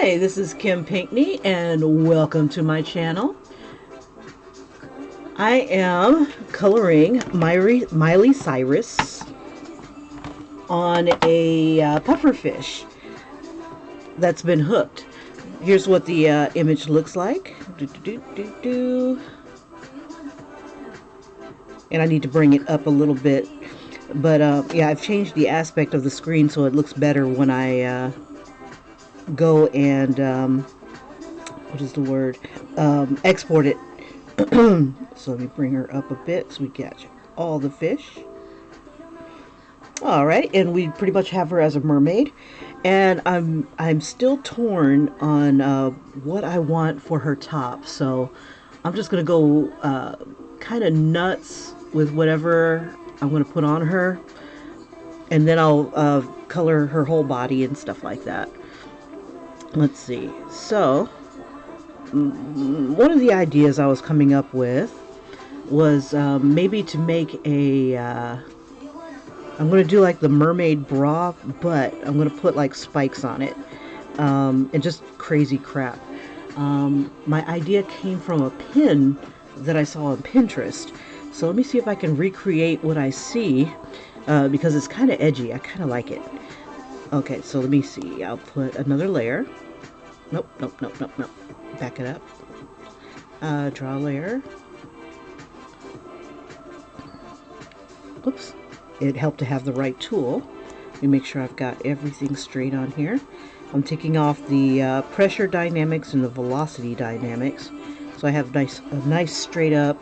Hi, this is Kim Pinkney and welcome to my channel. I am coloring Miley Cyrus on a pufferfish that's been hooked. Here's what the image looks like. And I need to bring it up a little bit. But yeah, I've changed the aspect of the screen so it looks better when I go and what is the word, export it. So let me bring her up a bit so we catch all the fish. All right, and we pretty much have her as a mermaid, and I'm still torn on what I want for her top. So I'm just gonna go kind of nuts with whatever I'm gonna put on her, and then I'll color her whole body and stuff like that. Let's see. So one of the ideas I was coming up with was maybe to make a I'm going to do like the mermaid bra, but I'm going to put like spikes on it and just crazy crap. My idea came from a pin that I saw on Pinterest. So let me see if I can recreate what I see because it's kind of edgy. I kind of like it. Okay, so let me see. I'll put another layer. Nope, nope, nope, nope, nope. Back it up. Draw a layer. Oops. It helped to have the right tool. Let me make sure I've got everything straight on here. I'm taking off the pressure dynamics and the velocity dynamics. So I have a nice straight up.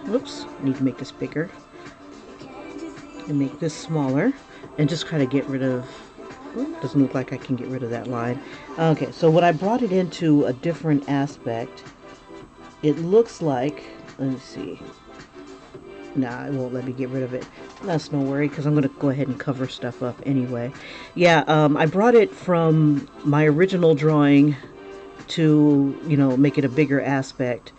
Oops, I need to make this bigger. And make this smaller. And just kind of get rid of, doesn't look like I can get rid of that line. Okay, so when I brought it into a different aspect, it looks like, let me see. Nah, it won't let me get rid of it. That's no worry, because I'm going to go ahead and cover stuff up anyway. Yeah, I brought it from my original drawing to, you know, make it a bigger aspect.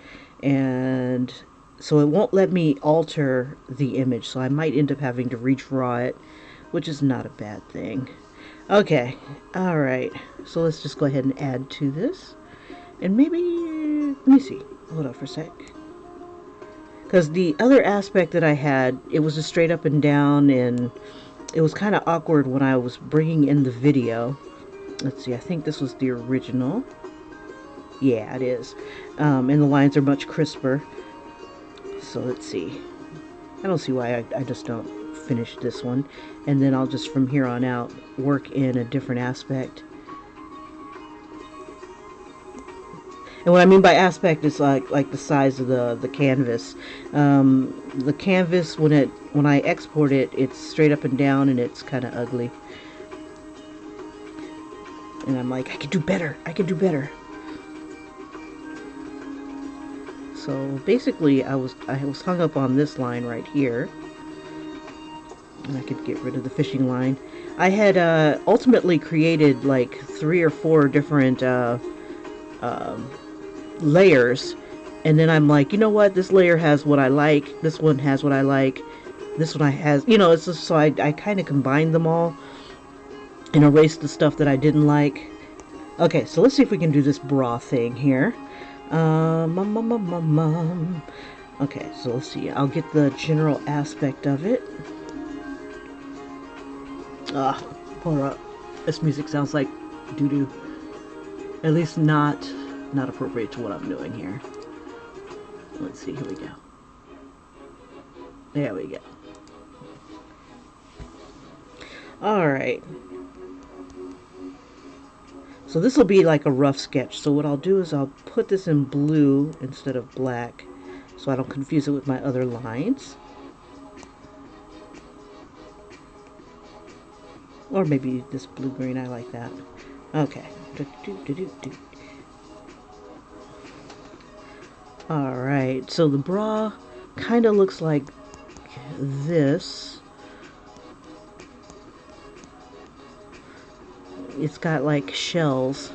And so it won't let me alter the image. So I might end up having to redraw it, which is not a bad thing. Okay, alright. So let's just go ahead and add to this. And maybe, let me see. Hold on for a sec. Because the other aspect that I had, it was just straight up and down, and it was kind of awkward when I was bringing in the video. Let's see, I think this was the original. Yeah, it is. And the lines are much crisper. So let's see. I don't see why I just don't finish this one. And then I'll just, from here on out, work in a different aspect. And what I mean by aspect is like the size of the canvas. The canvas, when I export it, it's straight up and down, and it's kind of ugly. And I'm like, I could do better. I could do better. So basically, I was hung up on this line right here, and I could get rid of the fishing line. I had ultimately created like 3 or 4 different layers, and then I'm like, you know what, this layer has what I like, this one has what I like, this one has, you know, it's just, so I kind of combined them all and erased the stuff that I didn't like. Okay, so let's see if we can do this bra thing here. Okay, so let's see, I'll get the general aspect of it. Pour up. This music sounds like doo-doo. At least not appropriate to what I'm doing here. Let's see, here we go. There we go. Alright. So this will be like a rough sketch. So what I'll do is I'll put this in blue instead of black, so I don't confuse it with my other lines. Or maybe this blue-green, I like that. Okay. Alright, so the bra kind of looks like this. It's got like shells.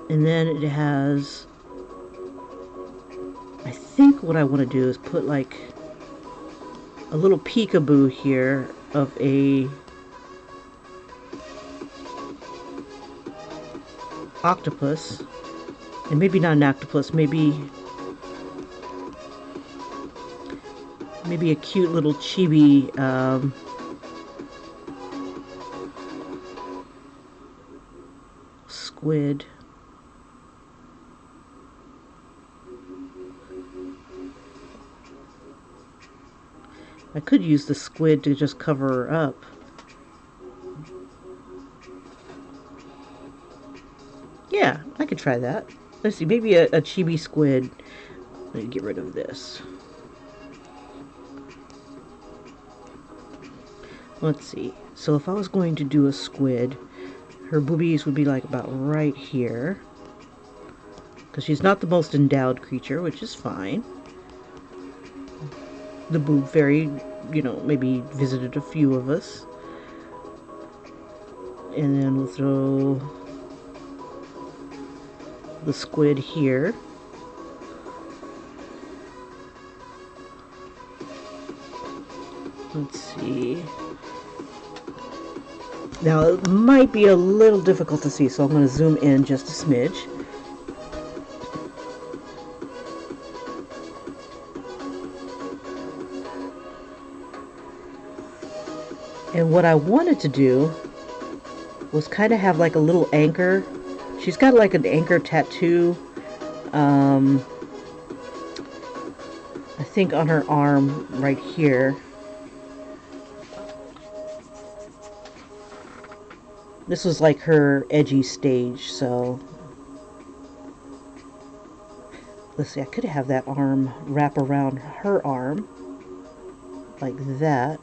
And then it has, I think what I want to do is put like a little peekaboo here of a octopus, and maybe not an octopus, maybe a cute little chibi squid. I could use the squid to just cover her up. Yeah, I could try that. Let's see, maybe a chibi squid. Let me get rid of this. Let's see. So if I was going to do a squid, her boobies would be like about right here. Because she's not the most endowed creature, which is fine. The boob fairy, you know, maybe visited a few of us. And then we'll throw the squid here. Let's see. Now it might be a little difficult to see, so I'm going to zoom in just a smidge. And what I wanted to do was kind of have like a little anchor. She's got like an anchor tattoo, I think on her arm right here. This was like her edgy stage, so let's see, I could have that arm wrap around her arm like that.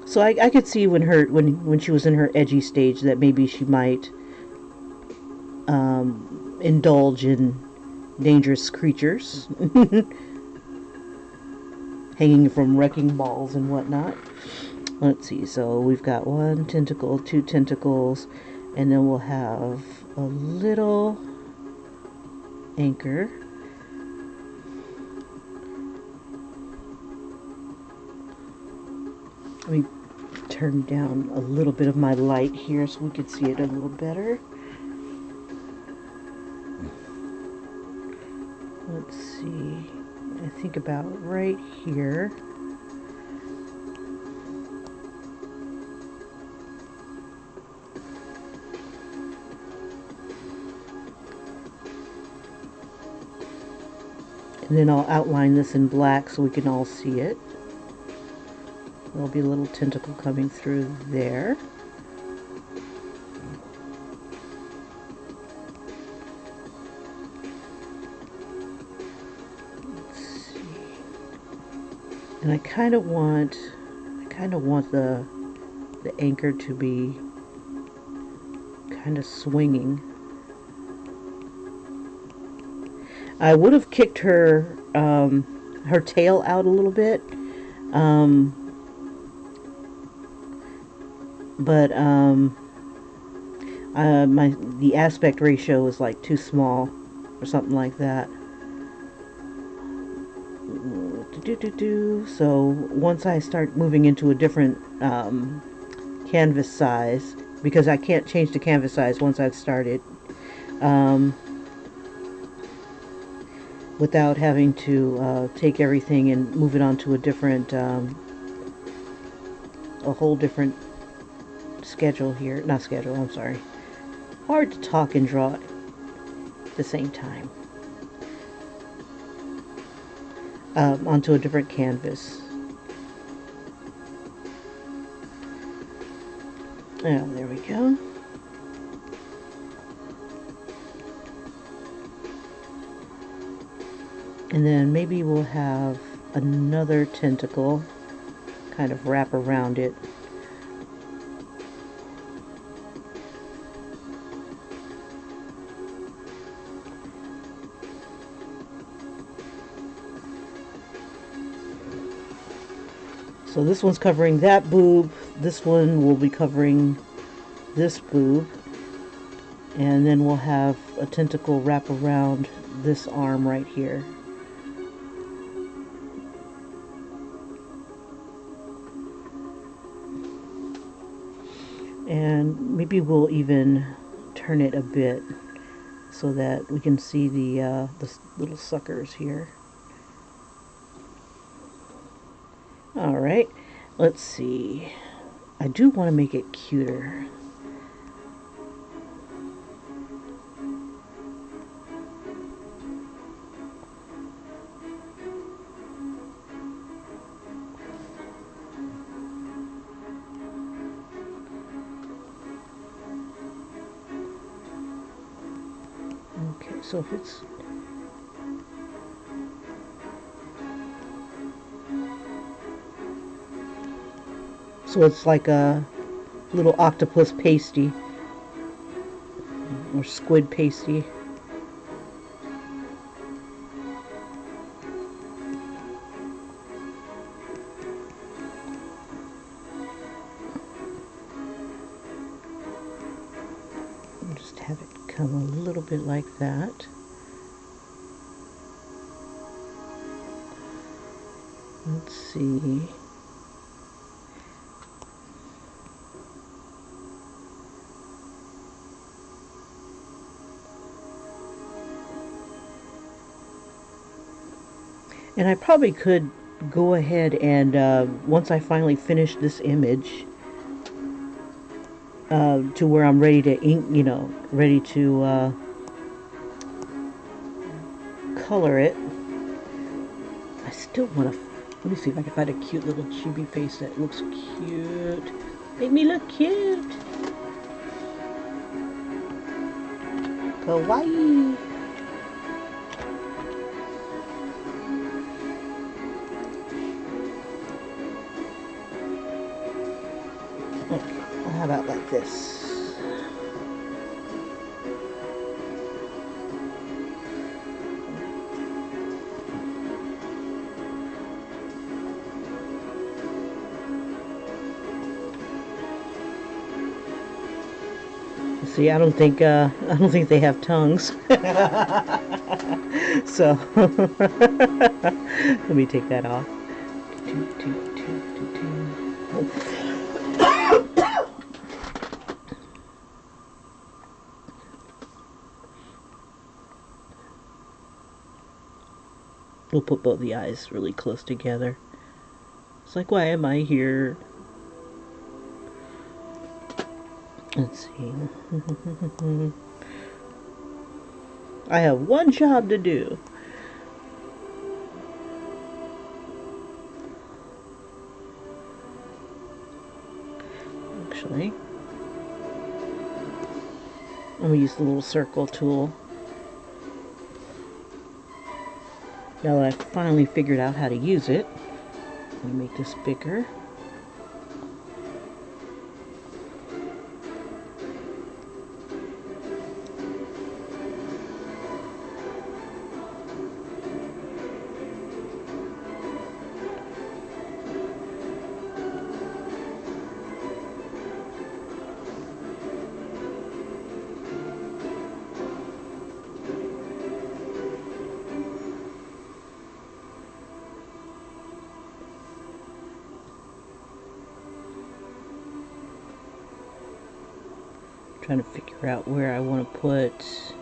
So I could see when she was in her edgy stage that maybe she might indulge in dangerous creatures, hanging from wrecking balls and whatnot. Let's see. So we've got 1 tentacle, 2 tentacles, and then we'll have a little anchor. Let me turn down a little bit of my light here so we can see it a little better. Let's see, I think about right here. And then I'll outline this in black so we can all see it. There'll be a little tentacle coming through there. Let's see. And I kind of want the anchor to be kind of swinging. I would have kicked her her tail out a little bit. But the aspect ratio is like too small or something like that. So once I start moving into a different canvas size, because I can't change the canvas size once I've started, without having to take everything and move it onto a different, a whole different schedule here. Not schedule, I'm sorry. Hard to talk and draw at the same time. Onto a different canvas. Oh, there we go. And then maybe we'll have another tentacle kind of wrap around it. So this one's covering that boob, this one will be covering this boob, and then we'll have a tentacle wrap around this arm right here. And maybe we'll even turn it a bit so that we can see the little suckers here. Alright, let's see. I do want to make it cuter. Okay, so if it's like a little octopus pasty or squid pasty. Just have it come a little bit like that. Let's see. And I probably could go ahead and once I finally finish this image to where I'm ready to ink, you know, ready to color it. I still want to, let me see if I can find a cute little chibi face that looks cute. Make me look cute. Kawaii. Okay, well, how about like this? See, I don't think they have tongues. So let me take that off. We'll put both the eyes really close together. It's like, why am I here? Let's see. I have one job to do. Actually, I'm going to use the little circle tool. Now that I've finally figured out how to use it, let me make this bigger. Trying to figure out where I want to put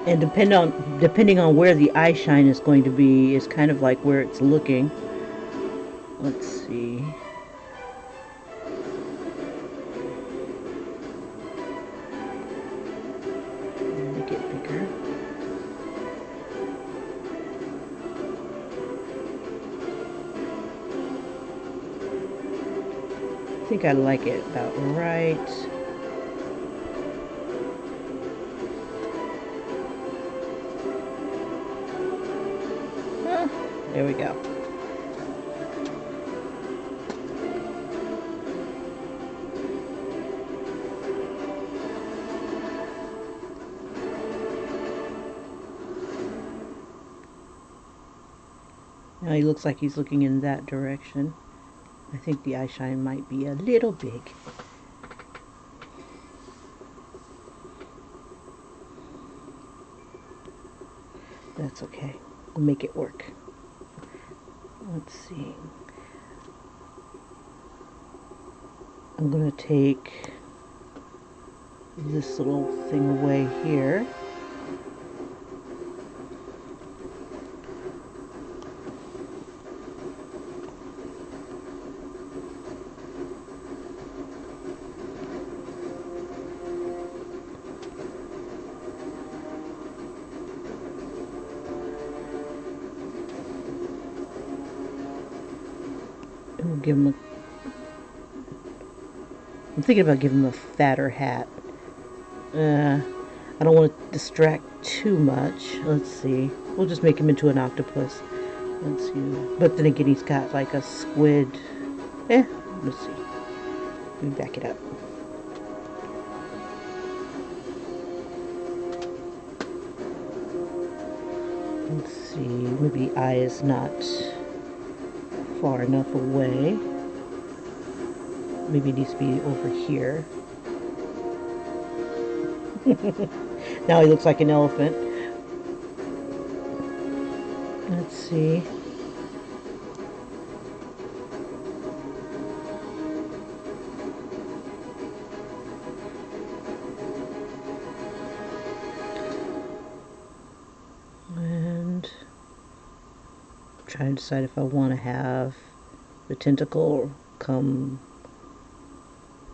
and depending on where the eye shine is going to be is kind of like where it's looking. Let's see. Make it bigger. I think I like it about right. There we go. Now he looks like he's looking in that direction. I think the eye shine might be a little big. That's okay. We'll make it work. Let's see. I'm going to take this little thing away here. And we'll give him a... I'm thinking about giving him a fatter hat. I don't want to distract too much. Let's see. We'll just make him into an octopus. Let's see. But then again, he's got like a squid. Let's see. Let me back it up. Let's see. Maybe the eye is not far enough away. Maybe it needs to be over here. Now he looks like an elephant. Let's see. And I'm trying to decide if I want to have the tentacle come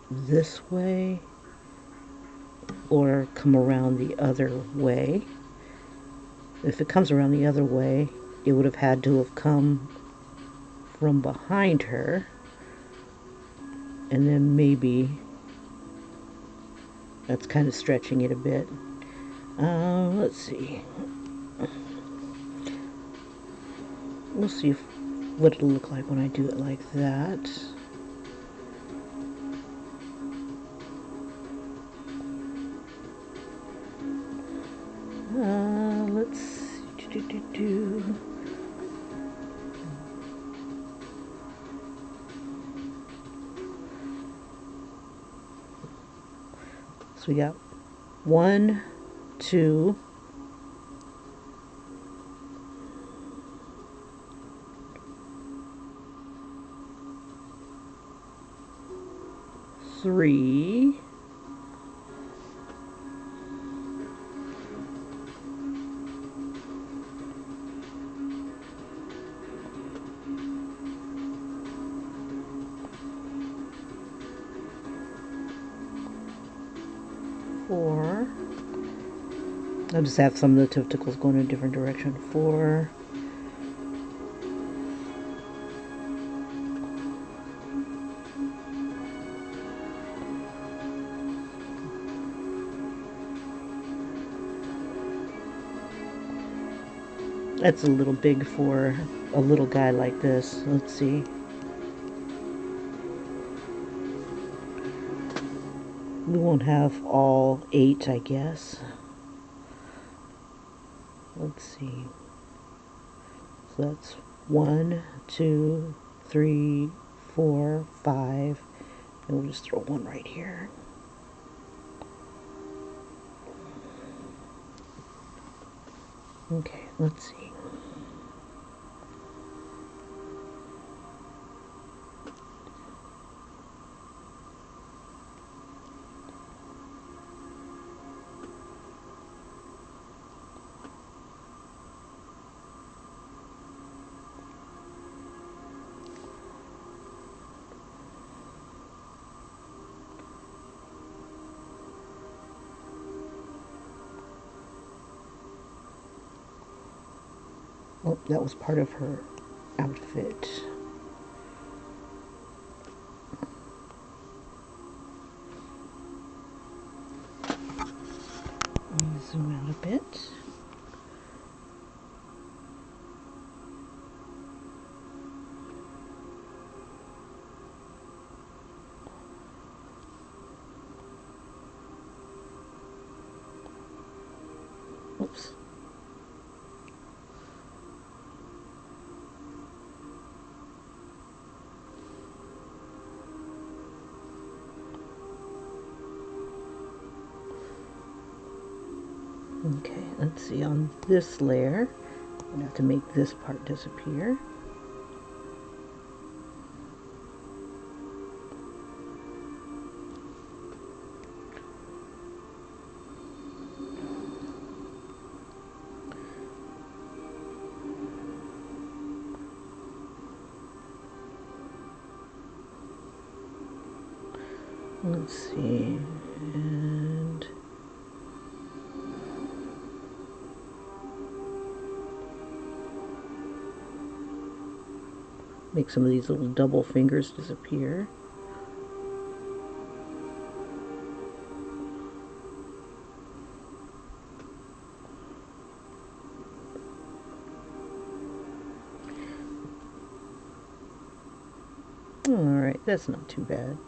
this way or come around the other way. If it comes around the other way, it would have had to have come from behind her, and then maybe that's kind of stretching it a bit. Let's see. We'll see what it'll look like when I do it like that. Let's see. So we got 1, 2, 3, 4. I'll just have some of the tentacles going in a different direction. 4. That's a little big for a little guy like this. Let's see. We won't have all 8, I guess. Let's see. So that's 1, 2, 3, 4, 5. And we'll just throw 1 right here. Okay, let's see. Oh, that was part of her outfit. Let me zoom out a bit. Oops. Okay, let's see, on this layer, I'm gonna have to make this part disappear. Let's see, and make some of these little double fingers disappear. Alright, that's not too bad.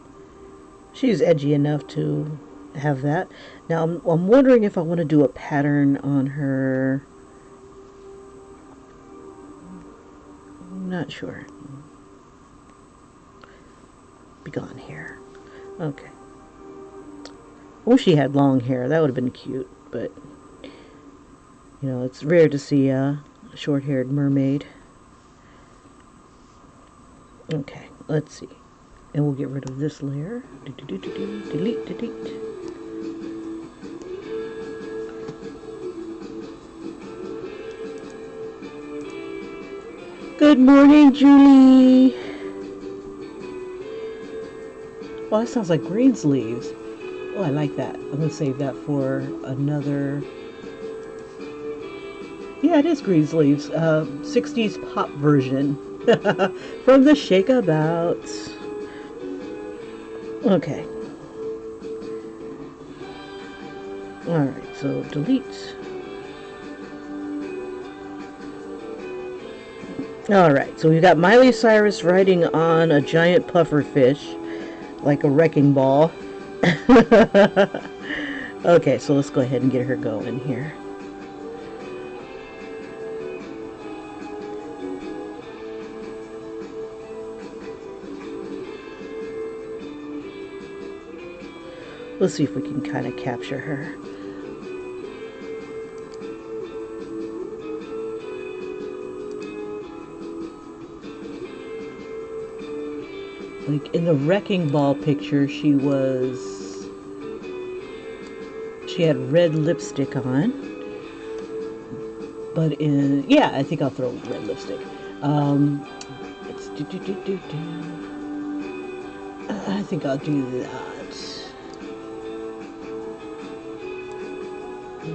She's edgy enough to have that. Now, I'm wondering if I want to do a pattern on her. I'm not sure. Be gone hair. Okay. I wish she had long hair. That would have been cute, but you know, it's rare to see a short-haired mermaid. Okay, let's see. And we'll get rid of this layer. Delete, delete. Good morning, Julie. Well, that sounds like Greensleeves. Oh, I like that. I'm going to save that for another. Yeah, it is Greensleeves. 60s pop version from the Shakeabouts. Okay. Alright, so delete. Alright, so we've got Miley Cyrus riding on a giant puffer fish, like a wrecking ball. Okay, so let's go ahead and get her going here. Let's see if we can kind of capture her. Like in the wrecking ball picture, she had red lipstick on. But in, yeah, I think I'll throw red lipstick. It's I think I'll do that.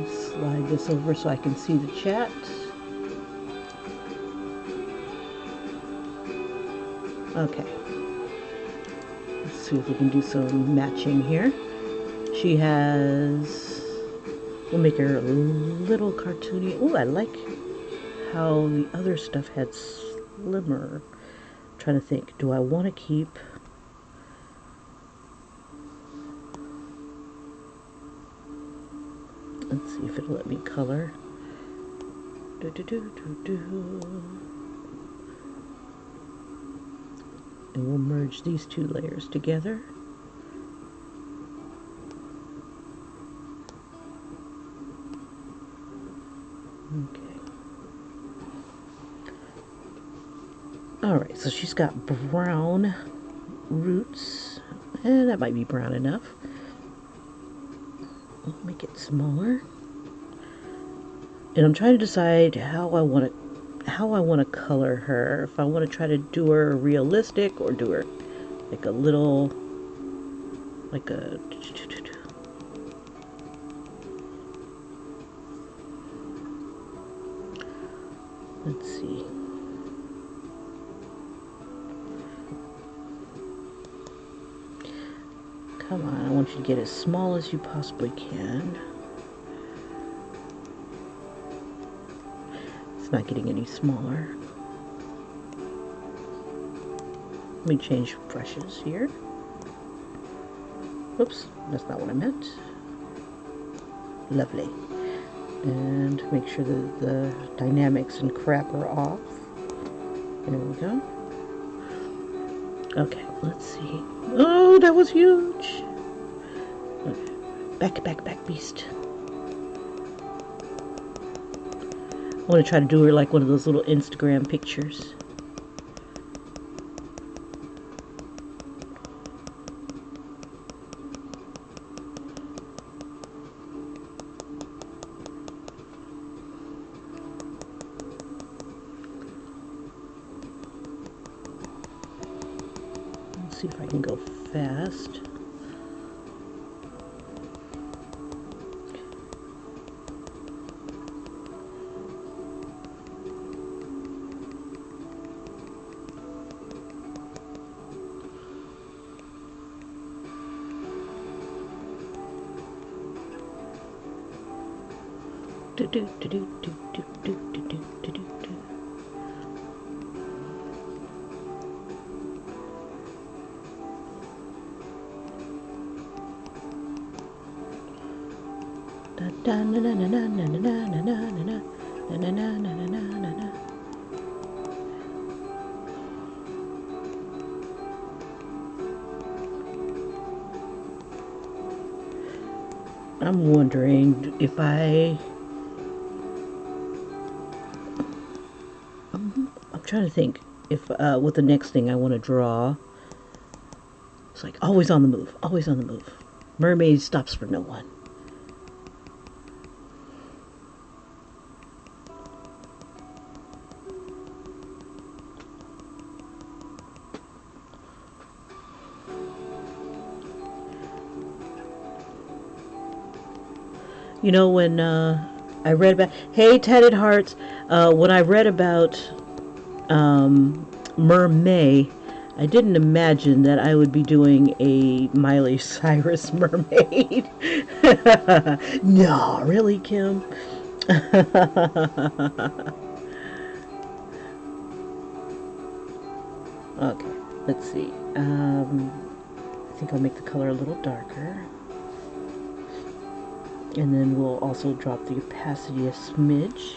Slide this over so I can see the chat. Okay. Let's see if we can do some matching here. She has... We'll make her a little cartoony. Oh, I like how the other stuff had slimmer. I'm trying to think. Do I want to keep... Let's see if it'll let me color. And we'll merge these two layers together. Okay. Alright, so she's got brown roots. And that might be brown enough. I'll make it smaller. And I'm trying to decide how I want to color her. If I want to try to do her realistic or do her like a little, like a... Let's see. Come on, I want you to get as small as you possibly can. It's not getting any smaller. Let me change brushes here. Whoops, that's not what I meant. Lovely. And make sure that the dynamics and crap are off. There we go. Okay, let's see. Oh, that was huge. Okay. Back, beast. I want to try to do her like one of those little Instagram pictures. Let's see if I can go fast. Do do do do do do do do do do do. Da da na na na na na na na na na na na na na na na. I'm wondering if I'm trying to think if what the next thing I want to draw. It's like always on the move, always on the move. Mermaid stops for no one. You know, when I read about, hey, Tatted Hearts, when I read about MerMay, I didn't imagine that I would be doing a Miley Cyrus mermaid. No, really, Kim? Okay, let's see. I think I'll make the color a little darker. And then we'll also drop the opacity a smidge.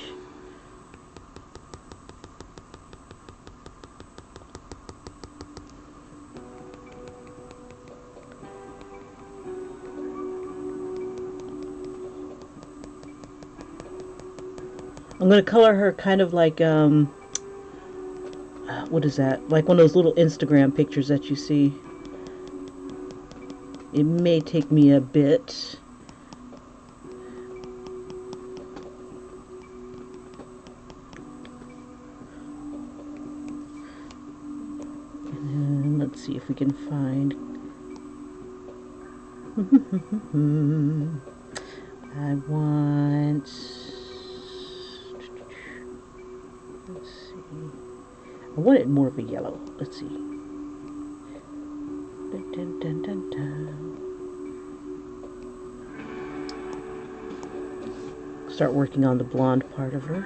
I'm going to color her kind of like, what is that? Like one of those little Instagram pictures that you see. It may take me a bit. Let's see if we can find. I want. Let's see. I want it more of a yellow. Let's see. Dun, dun, dun, dun, dun. Start working on the blonde part of her.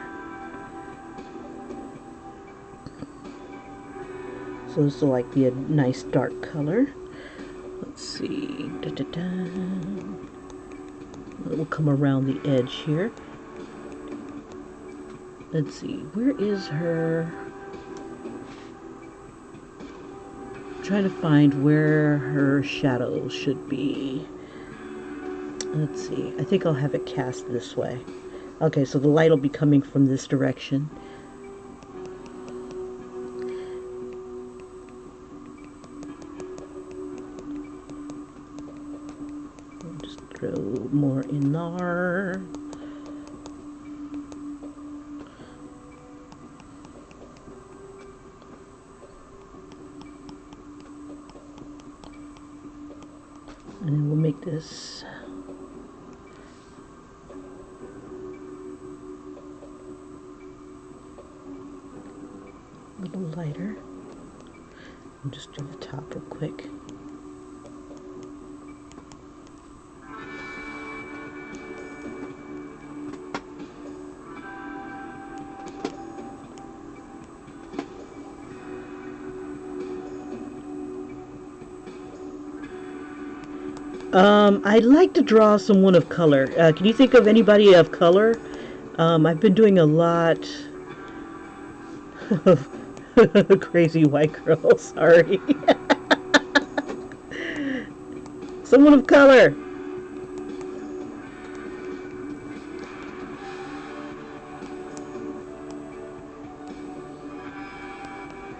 So this will like be a nice dark color. Let's see. Da, da, da. It will come around the edge here. Let's see. Where is her? I'm trying to find where her shadow should be. Let's see. I think I'll have it cast this way. Okay, so the light will be coming from this direction. Throw more in there. And then we'll make this a little lighter. And just do the top real quick. I'd like to draw someone of color. Can you think of anybody of color? I've been doing a lot of crazy white girl, sorry. Someone of color.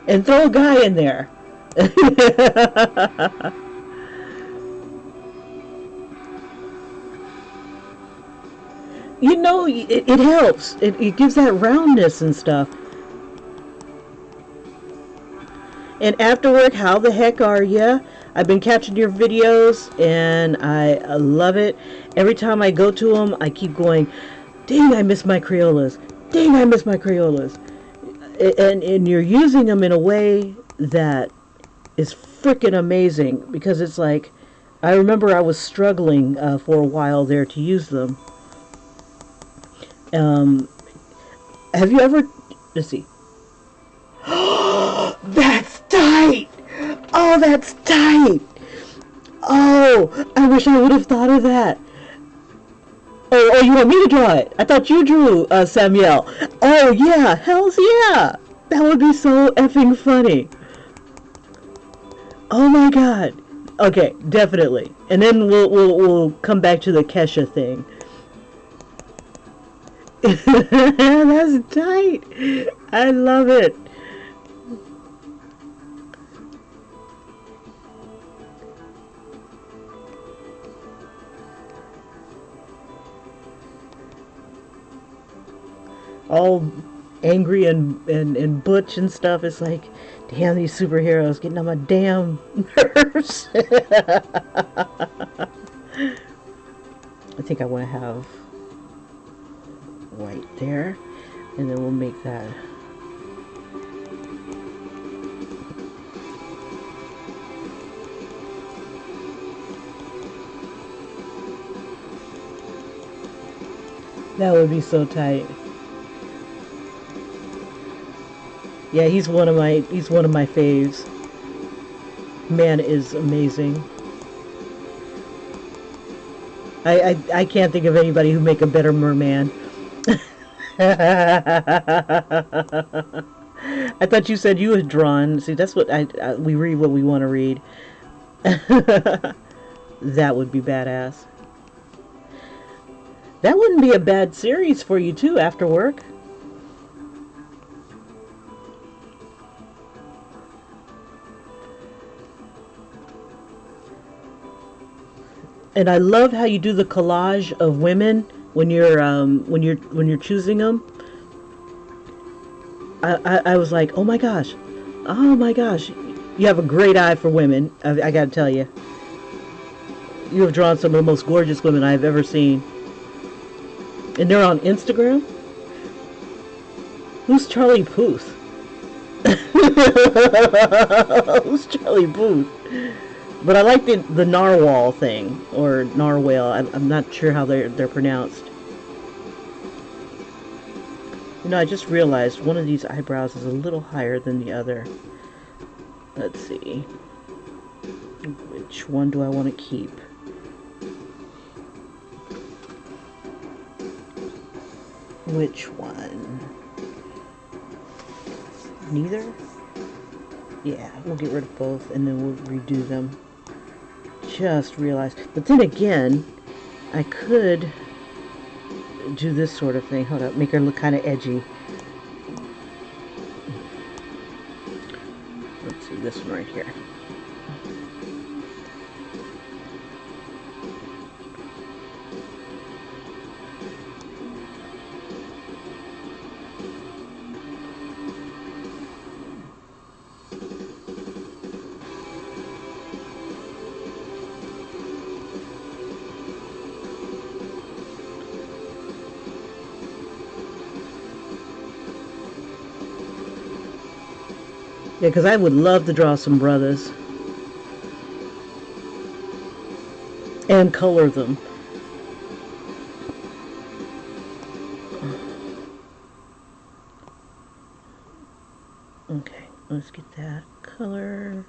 and throw a guy in there. You know, it helps. It gives that roundness and stuff. And after work, how the heck are ya? I've been catching your videos, and I love it. Every time I go to them, I keep going, dang, I miss my Crayolas. Dang, I miss my Crayolas. And you're using them in a way that is freaking amazing, because it's like, I remember I was struggling for a while there to use them. Have you ever, let's see. That's tight! Oh, that's tight! Oh, I wish I would have thought of that. Oh, you want me to draw it? I thought you drew, Samuel. Oh, yeah, hells yeah! That would be so effing funny. Oh my god. Okay, definitely. And then we'll come back to the Kesha thing. That's tight. I love it. All angry and butch and stuff. It's like, damn, these superheroes getting on my damn nerves. I think I want to have white there, and then we'll make that. That would be so tight. Yeah, he's one of my faves. Man is amazing. I can't think of anybody who make a better merman. I thought you said you had drawn. See, that's what we read what we want to read. That would be badass. That wouldn't be a bad series for you too after work. And I love how you do the collage of women when you're choosing them. I was like, oh my gosh, you have a great eye for women. I gotta tell you, you have drawn some of the most gorgeous women I've ever seen. And they're on Instagram. Who's Charlie Puth? Who's Charlie Puth? But I like the narwhal thing, or narwhal. I'm not sure how they're pronounced. You know, I just realized one of these eyebrows is a little higher than the other. Let's see. Which one do I want to keep? Which one? Neither? Yeah, we'll get rid of both and then we'll redo them. Just realized. But then again, I could do this sort of thing. Hold up, make her look kind of edgy. Let's see, this one right here. Yeah, because I would love to draw some brothers. And color them. Okay, let's get that color.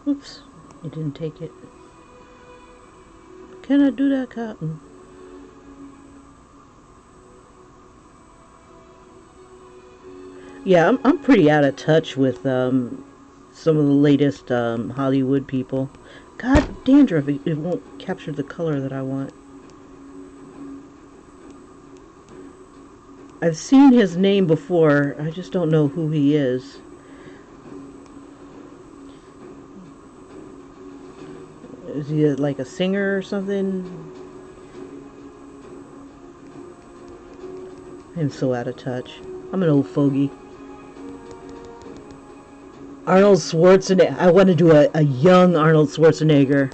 Oops, it didn't take it. Can I do that, Cotton? Yeah, I'm pretty out of touch with some of the latest Hollywood people. God, dandruff, it won't capture the color that I want. I've seen his name before, I just don't know who he is. Is he like a singer or something? I'm so out of touch. I'm an old fogey. Arnold Schwarzenegger. I want to do a young Arnold Schwarzenegger.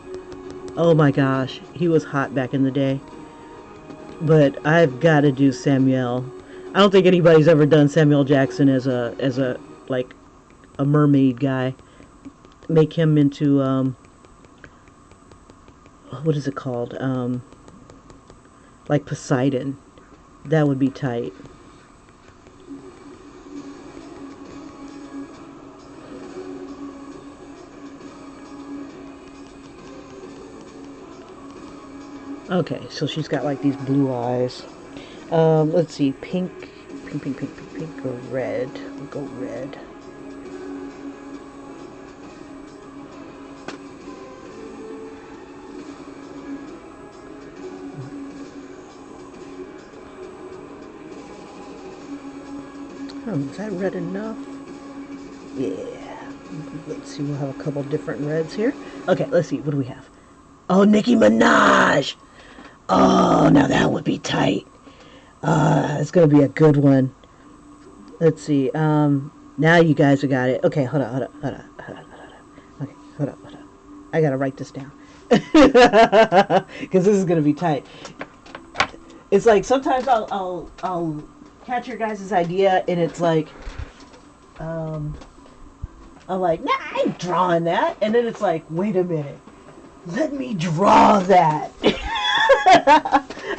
Oh my gosh, he was hot back in the day. But I've got to do Samuel. I don't think anybody's ever done Samuel Jackson as a like a mermaid guy. Make him into what is it called? Like Poseidon. That would be tight. Okay, so she's got like these blue eyes. Let's see, pink, or red. We'll go red. Oh, is that red enough? Yeah. Let's see, we'll have a couple different reds here. Okay, let's see, what do we have? Oh, Nicki Minaj! Oh, now that would be tight. It's going to be a good one. Let's see. Now you guys have got it. Okay, hold on. Okay, hold on. I got to write this down. Because this is going to be tight. It's like sometimes I'll catch your guys' idea and it's like, I'm like, nah, I ain't drawing that. And then it's like, wait a minute. Let me draw that.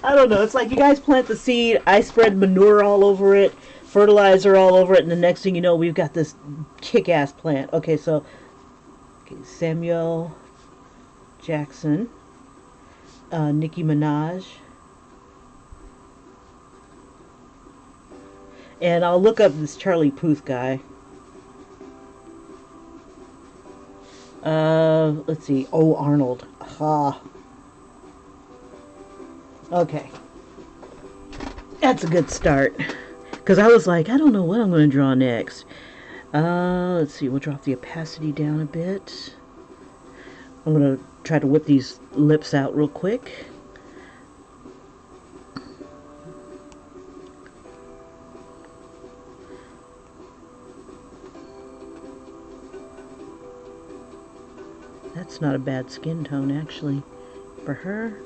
I don't know. It's like you guys plant the seed. I spread manure all over it, fertilizer all over it, and the next thing you know, we've got this kick-ass plant. Okay, so Samuel Jackson, Nicki Minaj, and I'll look up this Charlie Puth guy. Let's see. Oh, Arnold. Ha. Okay. That's a good start. Because I was like, I don't know what I'm going to draw next. Let's see. We'll drop the opacity down a bit. I'm going to try to whip these lips out real quick. That's not a bad skin tone, actually, for her.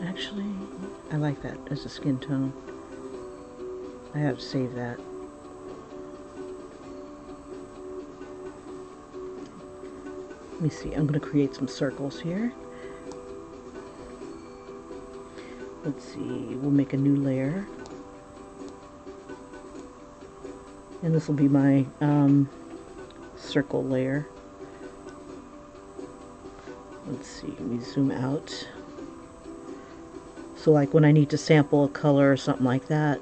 Actually, I like that as a skin tone. I have to save that. Let me see, I'm going to create some circles here. Let's see, we'll make a new layer. And this will be my circle layer. Let's see, let me zoom out. So like when I need to sample a color or something like that.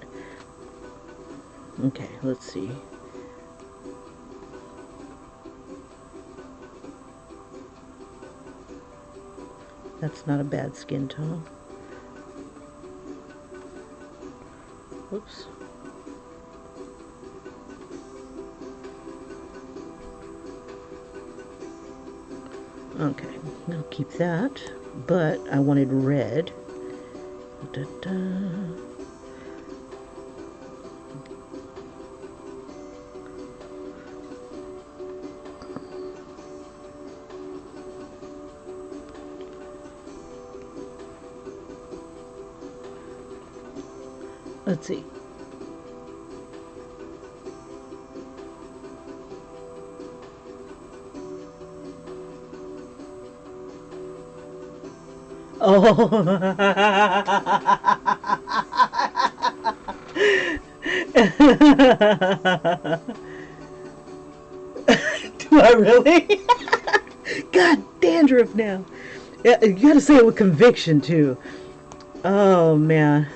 Okay, let's see. That's not a bad skin tone. Whoops. Okay, I'll keep that, but I wanted red. Da, da. Let's see. Oh. Do I really? God, dandruff now. Yeah, you gotta say it with conviction too. Oh man.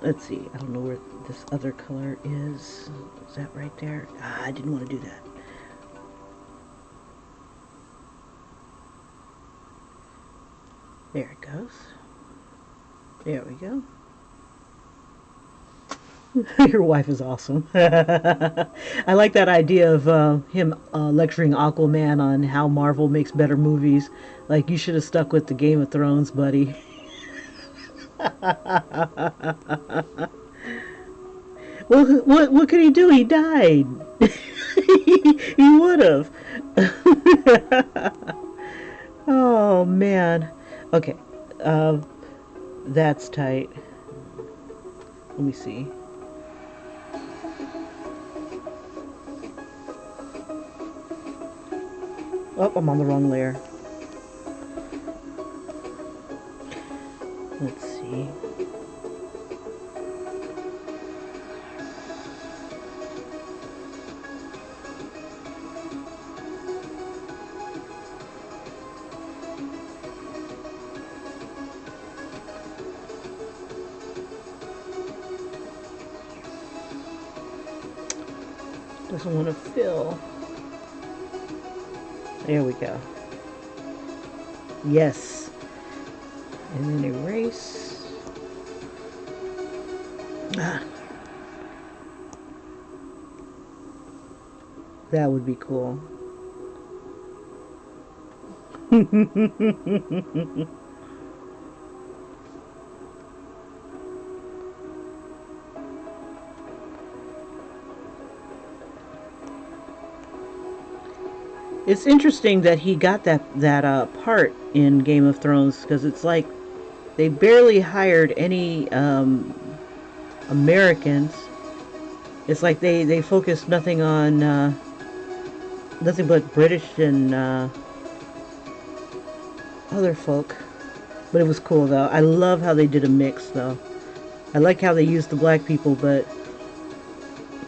Let's see. I don't know where this other color is that right there? Ah, I didn't want to do that. There it goes. There we go. Your wife is awesome. I like that idea of him lecturing Aquaman on how Marvel makes better movies. Like, you should have stuck with the Game of Thrones, buddy. Well, what could he do? He died. He would have. Oh man. Okay. That's tight. Let me see. Oh, I'm on the wrong layer. Let's see. Doesn't want to fill. There we go. Yes. And then erase. Ah. That would be cool. It's interesting that he got that part in Game of Thrones, because it's like they barely hired any Americans. It's like they focused nothing on nothing but British and other folk. But it was cool though. I love how they did a mix though. I like how they used the black people, but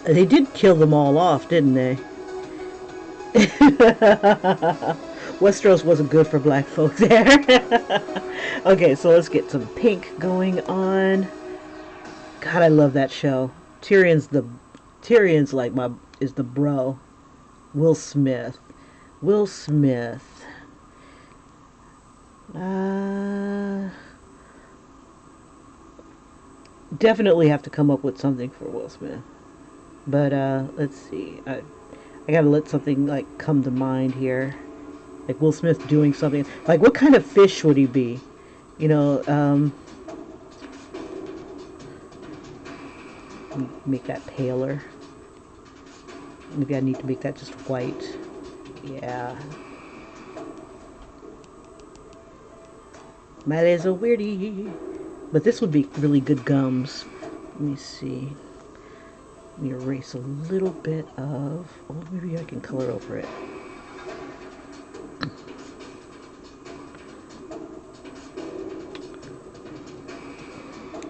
they did kill them all off, didn't they? Westeros wasn't good for black folk there. Okay, so let's get some pink going on. God, I love that show. Tyrion's like is the bro. Will Smith. Definitely have to come up with something for Will Smith. But let's see. I gotta let something like come to mind here. Like Will Smith doing something. Like, what kind of fish would he be? You know, make that paler. Maybe I need to make that just white. Yeah. Miley's a weirdie. But this would be really good gums. Let me see. Let me erase a little bit of... Oh, maybe I can color over it.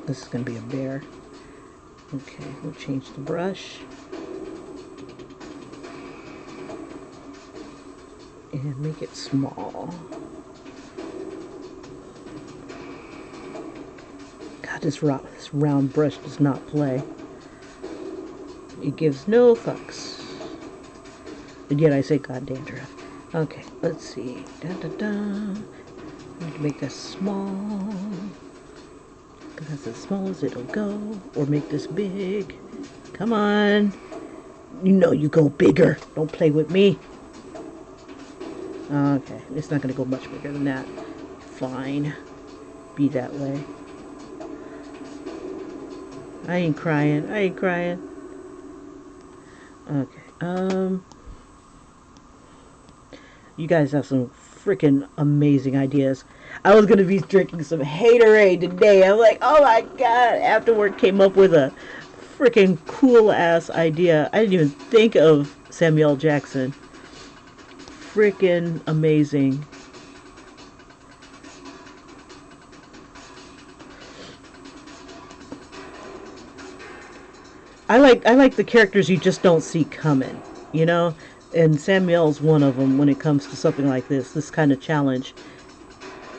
This is going to be a bear. Okay, we'll change the brush. And make it small. God, this round brush does not play. It gives no fucks. And yet I say God dandruff. Okay, let's see. Dun, dun, dun. I need to make this small. Because that's as small as it'll go. Or make this big. Come on. You know you go bigger. Don't play with me. Okay, it's not going to go much bigger than that. Fine. Be that way. I ain't crying. Okay, you guys have some freaking amazing ideas. I was gonna be drinking some Haterade today. I'm like, oh my god, afterward came up with a freaking cool ass idea. I didn't even think of Samuel L. Jackson. Freaking amazing. I like the characters you just don't see coming, you know? And Samuel's one of them when it comes to something like this kind of challenge.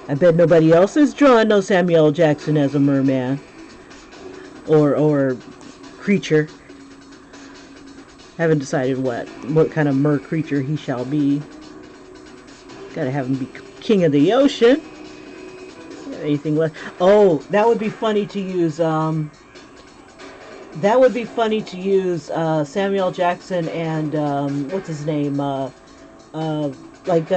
I bet nobody else is drawing no Samuel L. Jackson as a merman. Or creature. Haven't decided what kind of mer creature he shall be. Gotta have him be king of the ocean. Anything left? Oh, that would be funny to use. That would be funny to use Samuel Jackson and what's his name? Like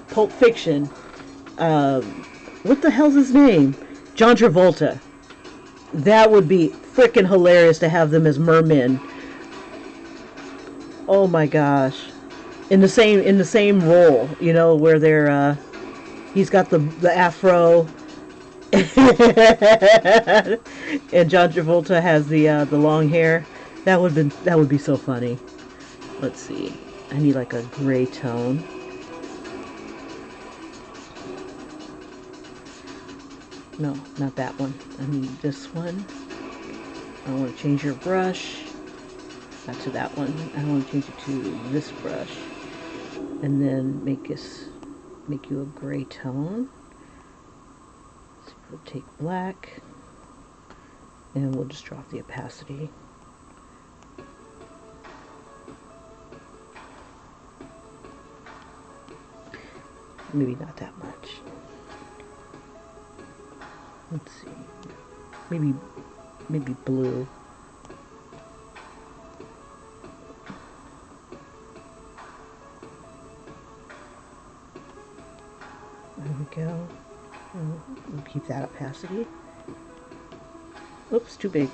Pulp Fiction. What the hell's his name? John Travolta. That would be freaking hilarious to have them as mermen. Oh my gosh. In the same role, you know, where they're he's got the afro and John Travolta has the long hair. That would be so funny. Let's see. I need like a gray tone. No, not that one. I need this one. I want to change your brush. Not to that one. I want to change it to this brush. And then make you a gray tone. So we'll take black. And we'll just drop the opacity. Maybe not that much. Let's see. Maybe blue. There we go. We'll keep that opacity. Oops, too big.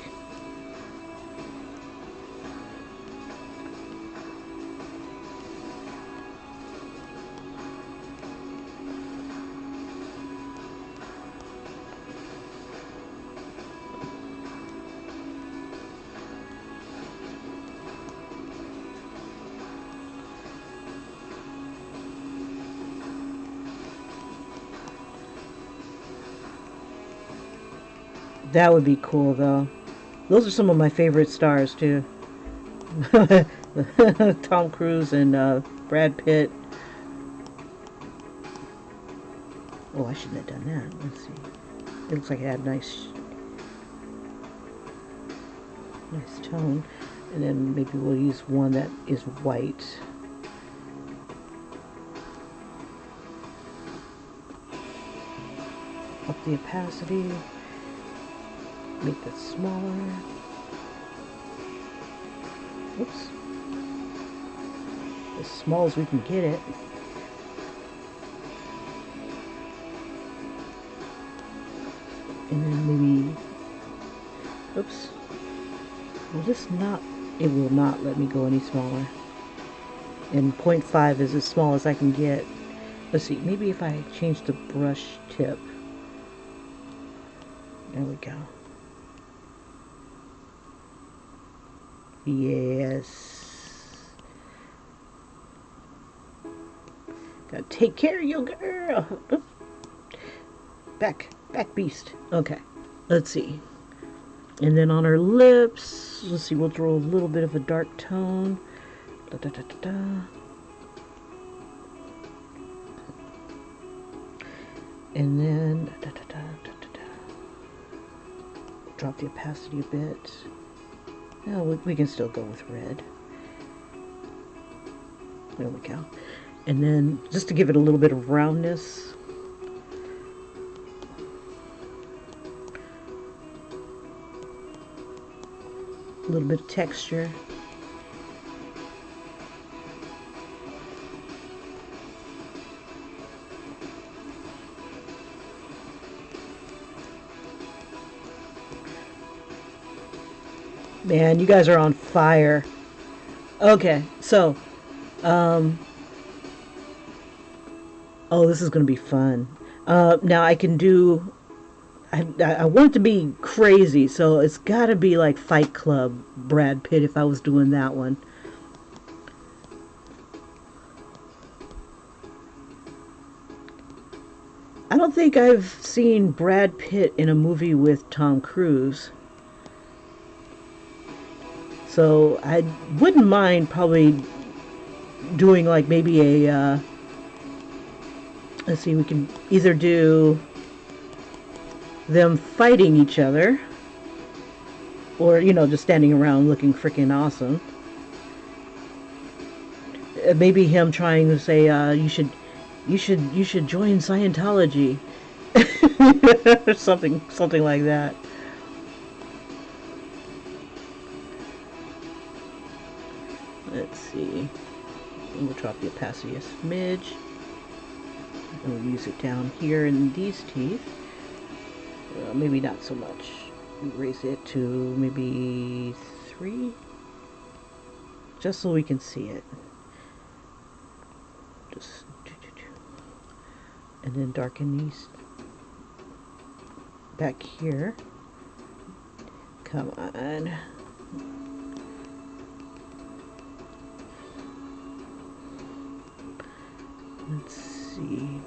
That would be cool, though. Those are some of my favorite stars, too. Tom Cruise and Brad Pitt. Oh, I shouldn't have done that. Let's see. It looks like it had a nice tone. And then maybe we'll use one that is white. Up the opacity. Make that smaller. Oops. As small as we can get it. And then maybe, oops. Will this not, it will not let me go any smaller. And 0.5 is as small as I can get. Let's see, maybe if I change the brush tip. There we go. Yes. Gotta take care of your girl. Back beast. Okay. Let's see. And then on her lips, let's see, we'll draw a little bit of a dark tone. Da, da, da, da, da. And then da, da, da, da, da, da. Drop the opacity a bit. No, we can still go with red. There we go. And then, just to give it a little bit of roundness, a little bit of texture. Man, you guys are on fire. Okay, so, oh, this is going to be fun. Now I can do, I want it to be crazy, so it's got to be like Fight Club Brad Pitt if I was doing that one. I don't think I've seen Brad Pitt in a movie with Tom Cruise. So I wouldn't mind probably doing like maybe a, let's see, we can either do them fighting each other, Or, you know, just standing around looking freaking awesome. Maybe him trying to say, you should join Scientology. Or something like that. Let's see. We'll drop the opacity a smidge. And we'll use it down here in these teeth. Maybe not so much. Raise it to maybe 3. Just so we can see it. Just and then darken these back here. Come on. Let's see.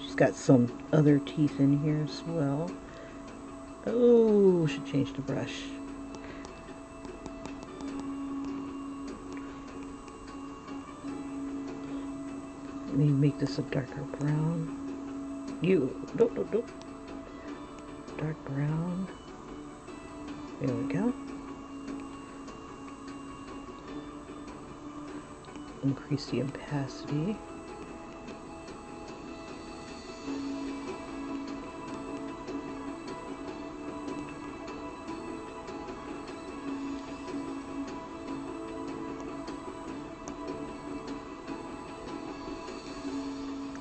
She's got some other teeth in here as well. Oh, should change the brush. Let me make this a darker brown. Nope. Dark brown. There we go. Increase the opacity.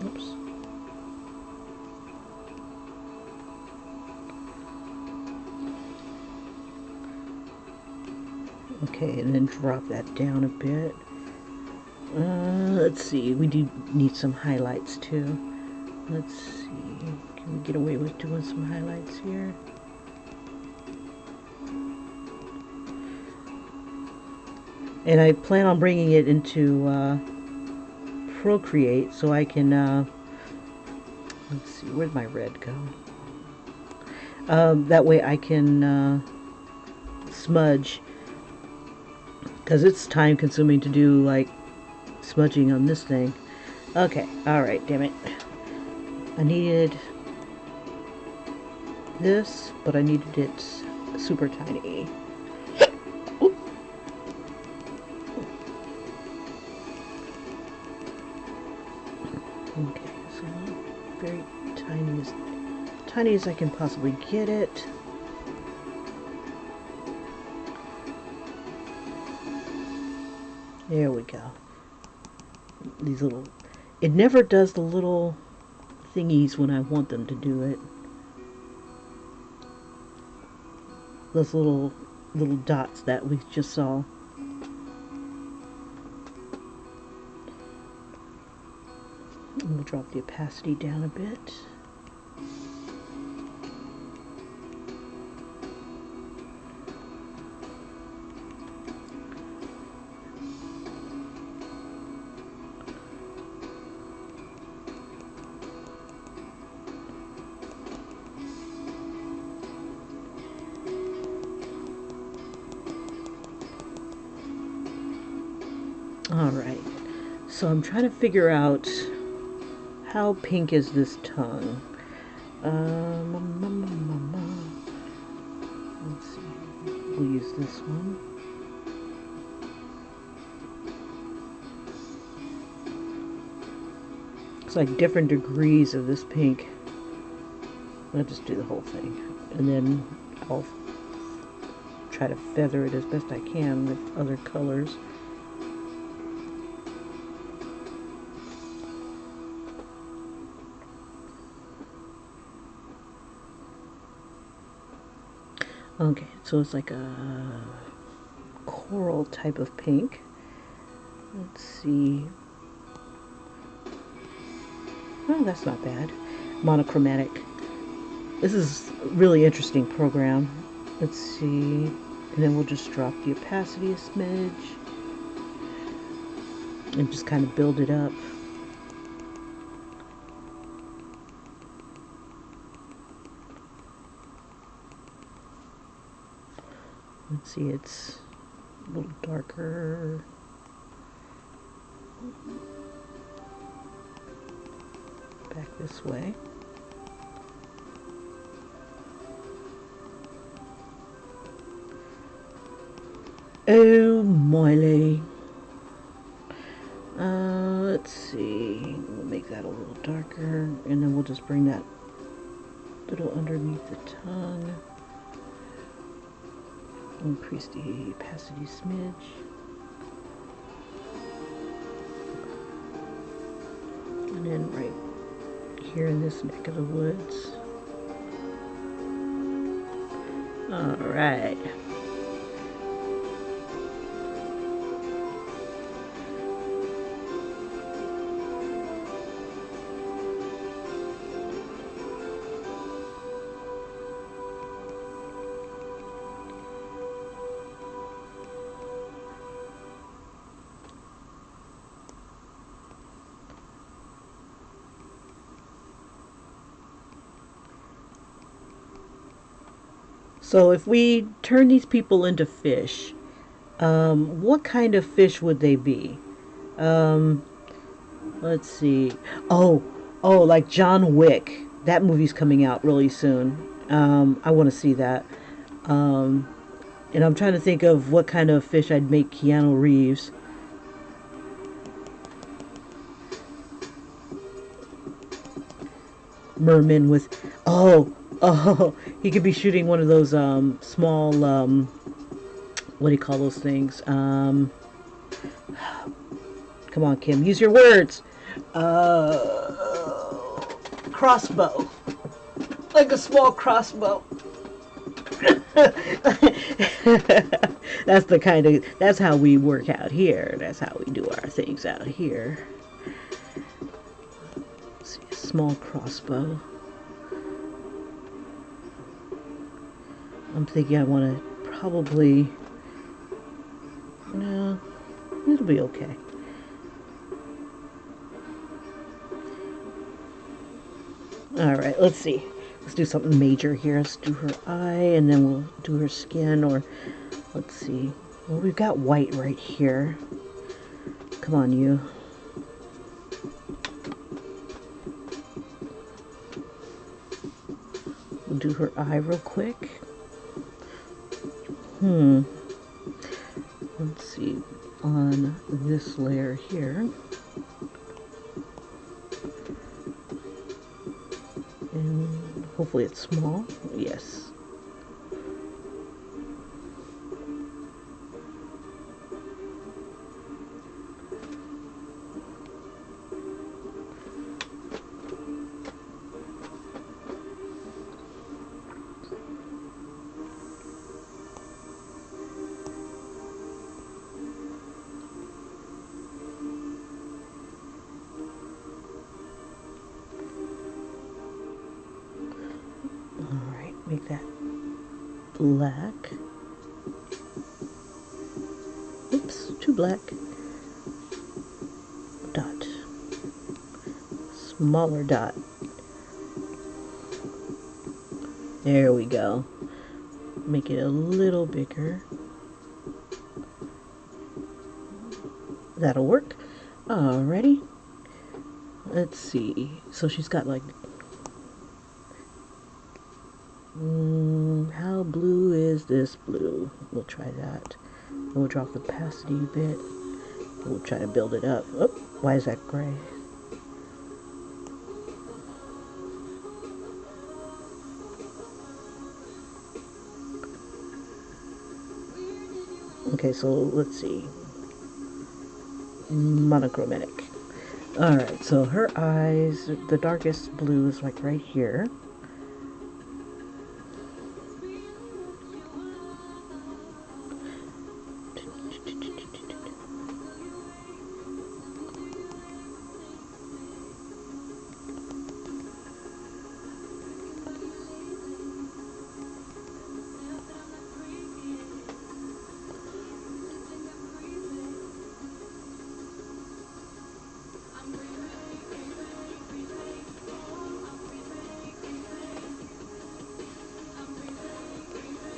Oops. Okay, and then drop that down a bit. Let's see, we do need some highlights too. Let's see, can we get away with doing some highlights here? And I plan on bringing it into Procreate so I can, let's see, where'd my red go? That way I can smudge, because it's time consuming to do like smudging on this thing. Okay, alright, damn it. I needed this, but I needed it super tiny. Oop. Okay, so very tiny as I can possibly get it. There we go. These little, it never does the little thingies when I want them to do it. Those little dots that we just saw. And we'll drop the opacity down a bit. Alright, so I'm trying to figure out how pink is this tongue. Let's see, we'll use this one. It's like different degrees of this pink. I'll just do the whole thing, and then I'll try to feather it as best I can with other colors. Okay, so it's like a coral type of pink. Let's see. Oh, that's not bad. Monochromatic. This is a really interesting program. Let's see. And then we'll just drop the opacity a smidge. And just kind of build it up. Let's see, it's a little darker. Back this way. Oh, Miley. Let's see. We'll make that a little darker, and then we'll just bring that little underneath the tongue. Increase the opacity smidge. And then right here in this neck of the woods. Alright. So if we turn these people into fish, what kind of fish would they be? Um, let's see. Oh, like John Wick. That movie's coming out really soon. I want to see that. Um, and I'm trying to think of what kind of fish I'd make Keanu Reeves. Merman with, he could be shooting one of those small what do you call those things? Come on, Kim, use your words. Crossbow, like a small crossbow. That's how we work out here. That's how we do our things out here. Let's see, a small crossbow. I'm thinking I want to probably, no, it'll be okay. Alright, let's see. Let's do something major here. Let's do her eye, and then we'll do her skin, or let's see. Well, we've got white right here. Come on, you. We'll do her eye real quick. Let's see. On this layer here. And hopefully it's small. Yes. Make that black. Oops, too black. Dot. Smaller dot. There we go. Make it a little bigger. That'll work. Alrighty. Let's see. So she's got like, how blue is this blue? We'll try that. And we'll drop the opacity a bit. We'll try to build it up. Oh, why is that gray? Okay, so let's see. Monochromatic. Alright, so her eyes, the darkest blue is like right here.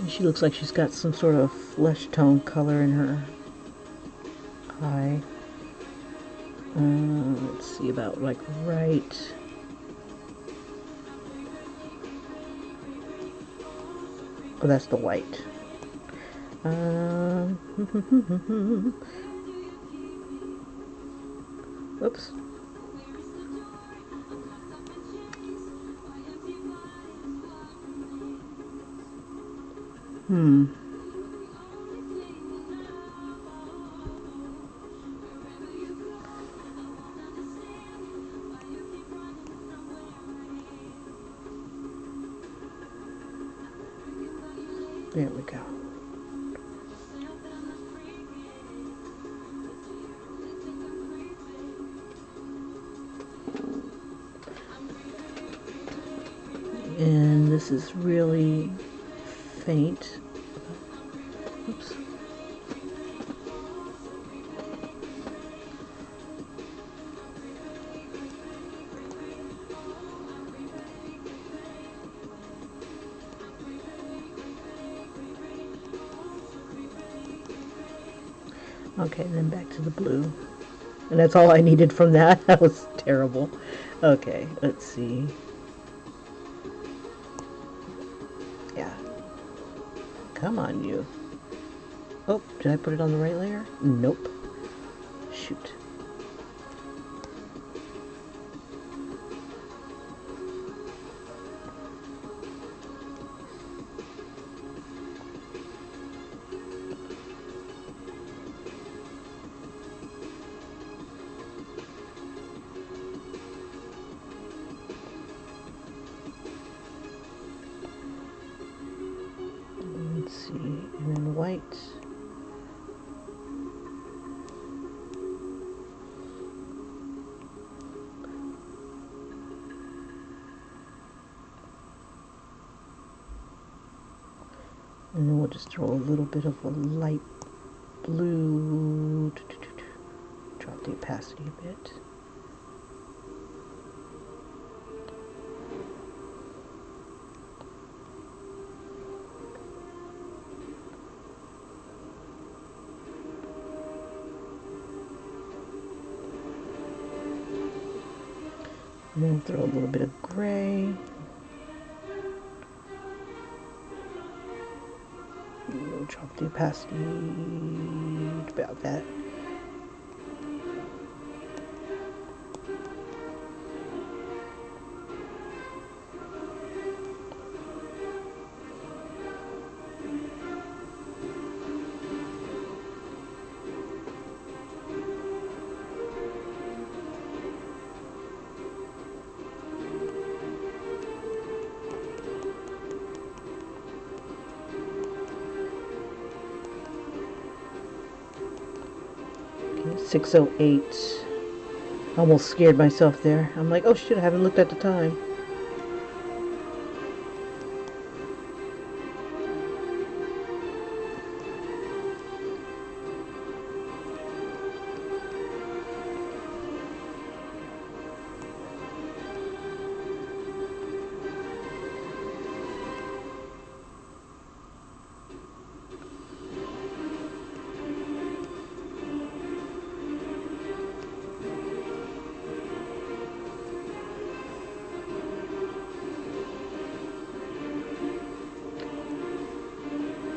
She looks like she's got some sort of flesh tone color in her eye. Let's see, about like right. Oh, that's the white. Oops. There we go. And this is really faint. Oops. Okay, then back to the blue. And that's all I needed from that. That was terrible. Okay, let's see. Yeah. Come on, you. Oh, did I put it on the right layer? Nope. Shoot. Let's see, and then white. And then we'll just throw a little bit of a light blue. Drop the opacity a bit. And then throw a little bit of gray. We'll drop the opacity about that. Okay, 6:08. Almost scared myself there. I'm like, oh shit, I haven't looked at the time.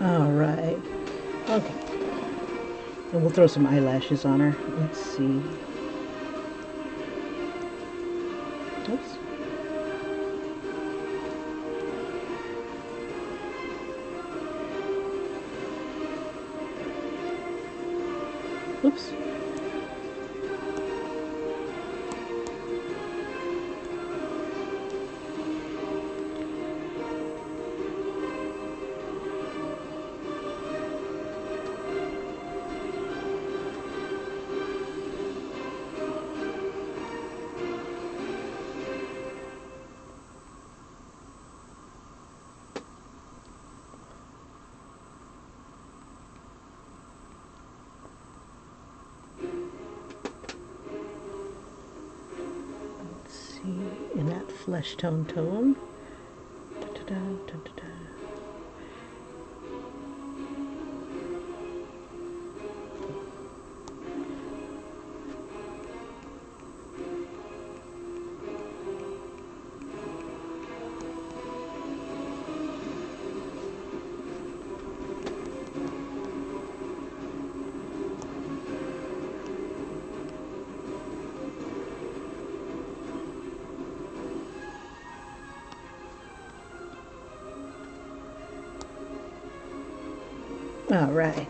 Alright. Okay. And we'll throw some eyelashes on her. Let's see. Oops. Oops. In that flesh tone. Da, da, da, da, da, da. All right.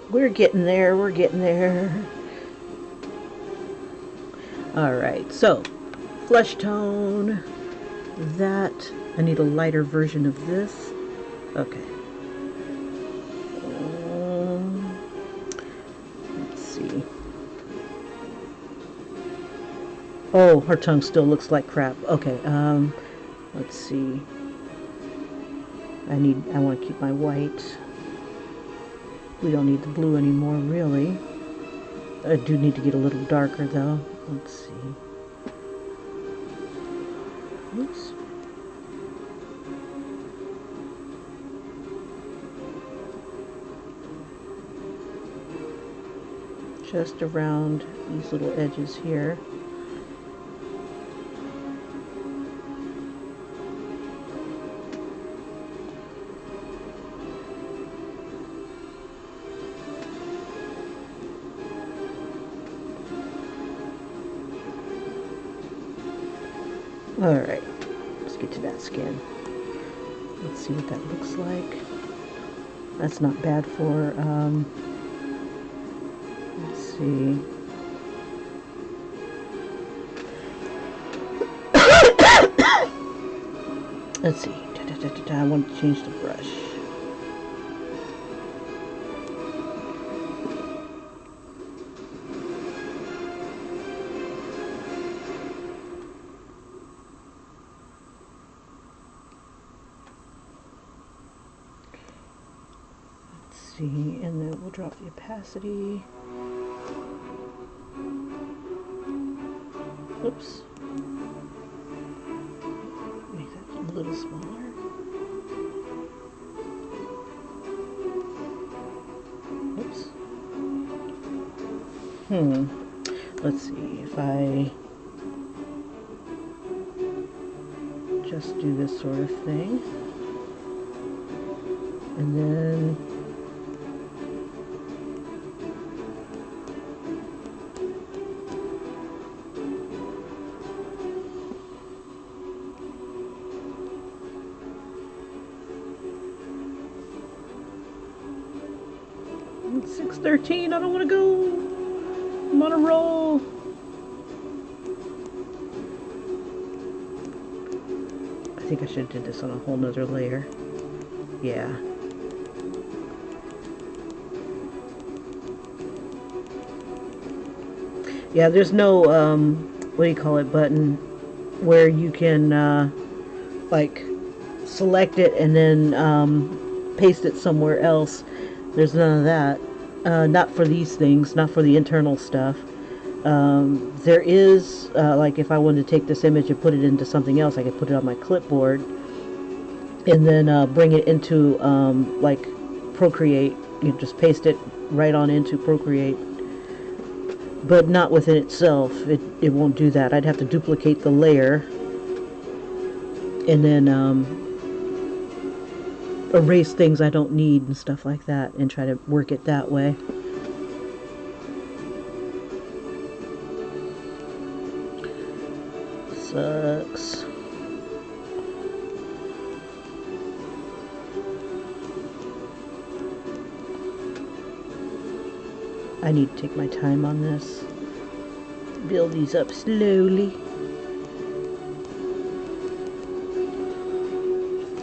We're getting there. We're getting there. All right. So, flesh tone. That. I need a lighter version of this. Okay. Let's see. Oh, her tongue still looks like crap. Okay. Let's see. I want to keep my white. We don't need the blue anymore, really. I do need to get a little darker, though. Let's see. Oops. Just around these little edges here. Alright, let's get to that skin. Let's see what that looks like. That's not bad for, let's see. Let's see. I want to change the brush. And then we'll drop the opacity. Oops. Make that a little smaller. Oops. Let's see if I just do this sort of thing. And then it's 6:13. I don't want to go. I'm on a roll. I think I should have did this on a whole nother layer. Yeah. Yeah, there's no, what do you call it, button where you can, like, select it and then, paste it somewhere else. There's none of that. Not for these things, not for the internal stuff. There is, like, if I wanted to take this image and put it into something else, I could put it on my clipboard and then, bring it into, like, Procreate. You just paste it right on into Procreate. But not within itself. It won't do that. I'd have to duplicate the layer and then erase things I don't need and stuff like that and try to work it that way. Sucks. I need to take my time on this. Build these up slowly.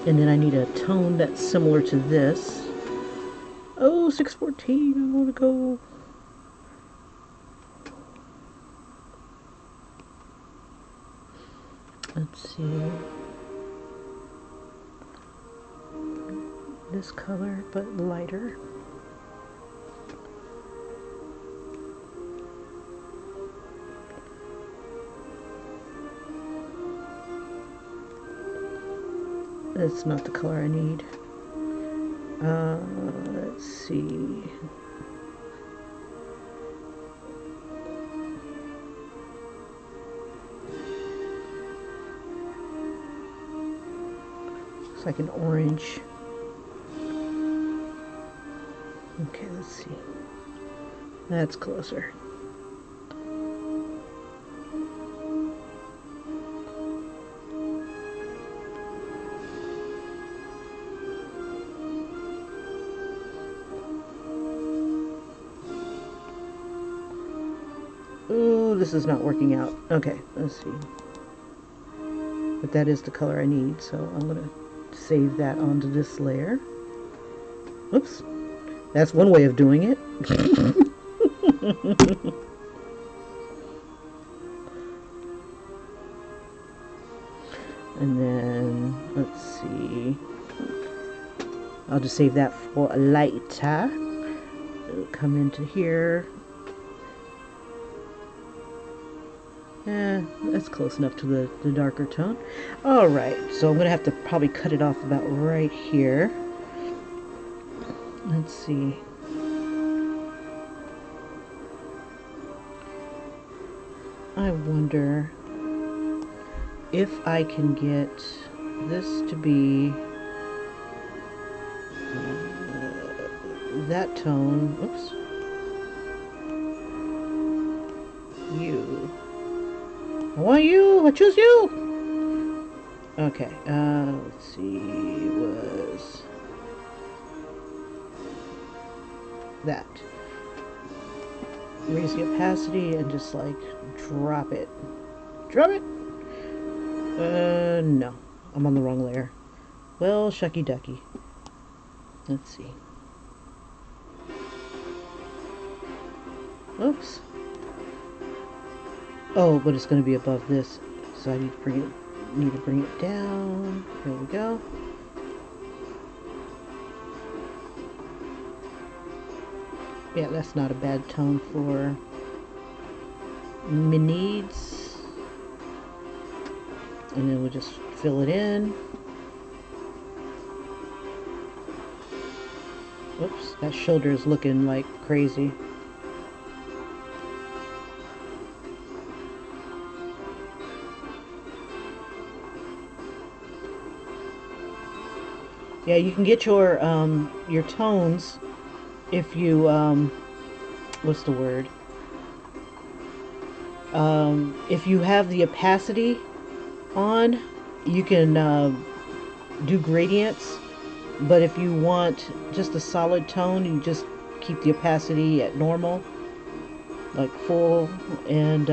And then I need a tone that's similar to this. Oh, 6:14. I want to go. Let's see. This color, but lighter. That's not the color I need. Let's see. Looks like an orange. Okay, let's see. That's closer. this is not working out. Okay, let's see. But that is the color I need, so I'm going to save that onto this layer. Oops. That's one way of doing it. And then, let's see. I'll just save that for later. It'll come into here. That's close enough to the darker tone. Alright, so I'm going to have to probably cut it off about right here. Let's see. I wonder if I can get this to be that tone. Oops. You. I want you. I choose you. Okay. Let's see. Was that. Raise the opacity and just like drop it. Drop it. No. I'm on the wrong layer. Well, shucky ducky. Let's see. Oops. Oh, but it's going to be above this, so I need to bring it down. There we go. Yeah, that's not a bad tone for my needs. And then we'll just fill it in. Oops, that shoulder is looking like crazy. Yeah, you can get your tones if you what's the word? If you have the opacity on, you can do gradients, but if you want just a solid tone, you just keep the opacity at normal, like full, and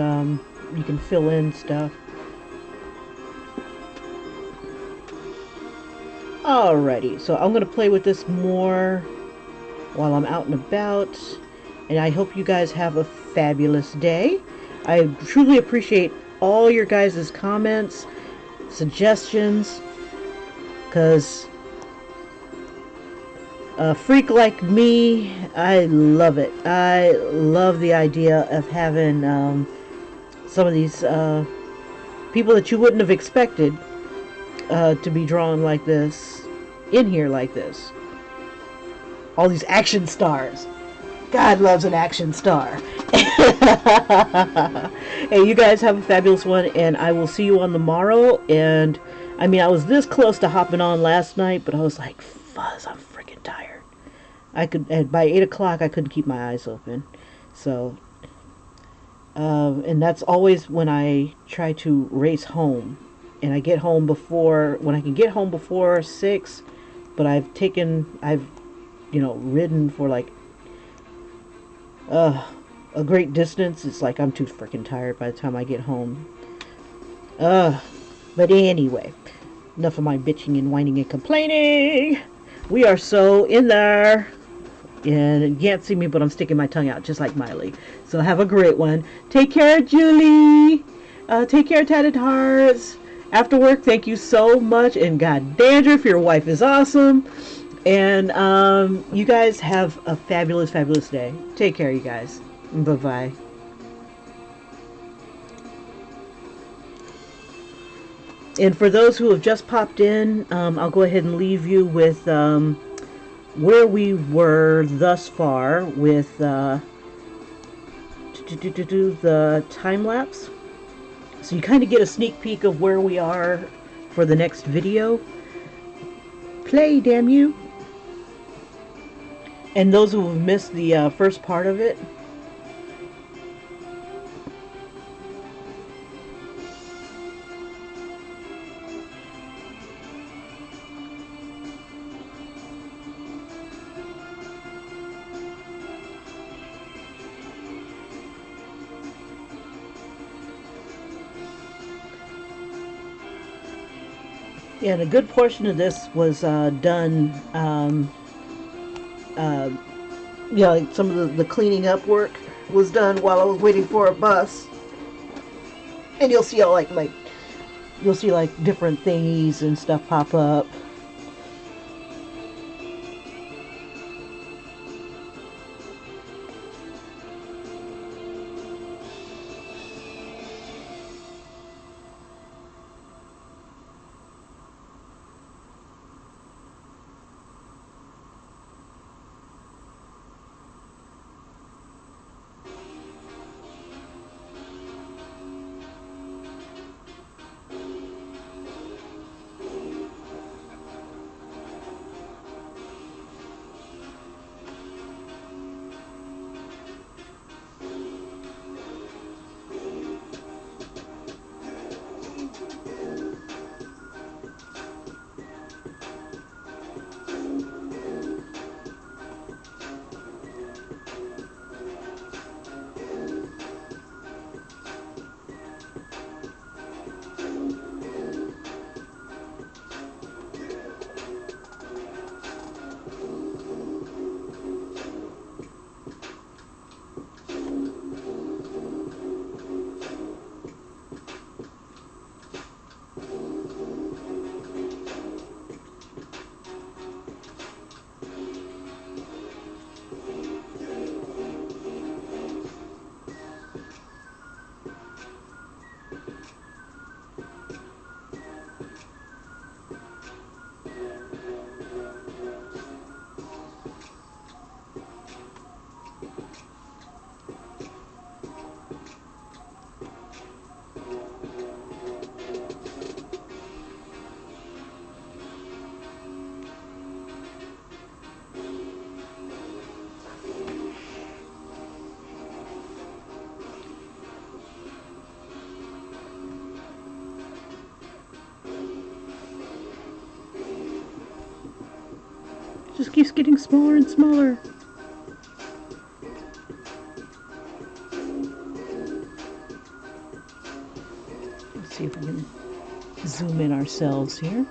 you can fill in stuff. Alrighty, so I'm going to play with this more while I'm out and about, and I hope you guys have a fabulous day. I truly appreciate all your guys' comments, suggestions, because a freak like me, I love it. I love the idea of having some of these people that you wouldn't have expected to be drawn like this, in here like this. All these action stars. God loves an action star. Hey, you guys have a fabulous one, and I will see you on the morrow. And I mean, I was this close to hopping on last night, but I was like, fuzz, I'm freaking tired. By 8 o'clock, I couldn't keep my eyes open. So, and that's always when I try to race home. And I get home before, when I can get home before 6, but I've ridden for like a great distance. It's like I'm too freaking tired by the time I get home. But anyway, enough of my bitching and whining and complaining. We are so in there. And you can't see me, but I'm sticking my tongue out just like Miley. So have a great one. Take care, Julie. Take care, Tatted Hearts. After work, thank you so much. And God, Dandruff, your wife is awesome. And you guys have a fabulous, fabulous day. Take care, you guys. Bye-bye. And for those who have just popped in, I'll go ahead and leave you with where we were thus far with the time-lapse. So you kind of get a sneak peek of where we are for the next video. Play, damn you. And those who have missed the first part of it, And a good portion of this was done, uh, yeah, like some of the cleaning up work was done while I was waiting for a bus. And you'll see all you'll see like different thingies and stuff pop up. Just keeps getting smaller and smaller. Let's see if we can zoom in ourselves here.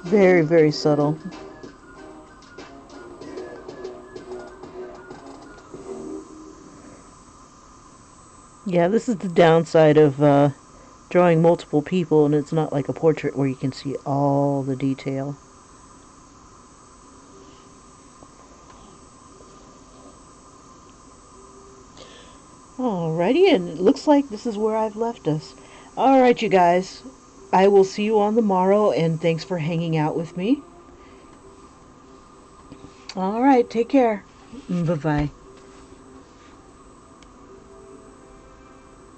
Very, very subtle. Yeah, this is the downside of drawing multiple people, and it's not like a portrait where you can see all the detail. Alrighty, and it looks like this is where I've left us. Alright, you guys. I will see you on the morrow, and thanks for hanging out with me. Alright, take care. Bye-bye.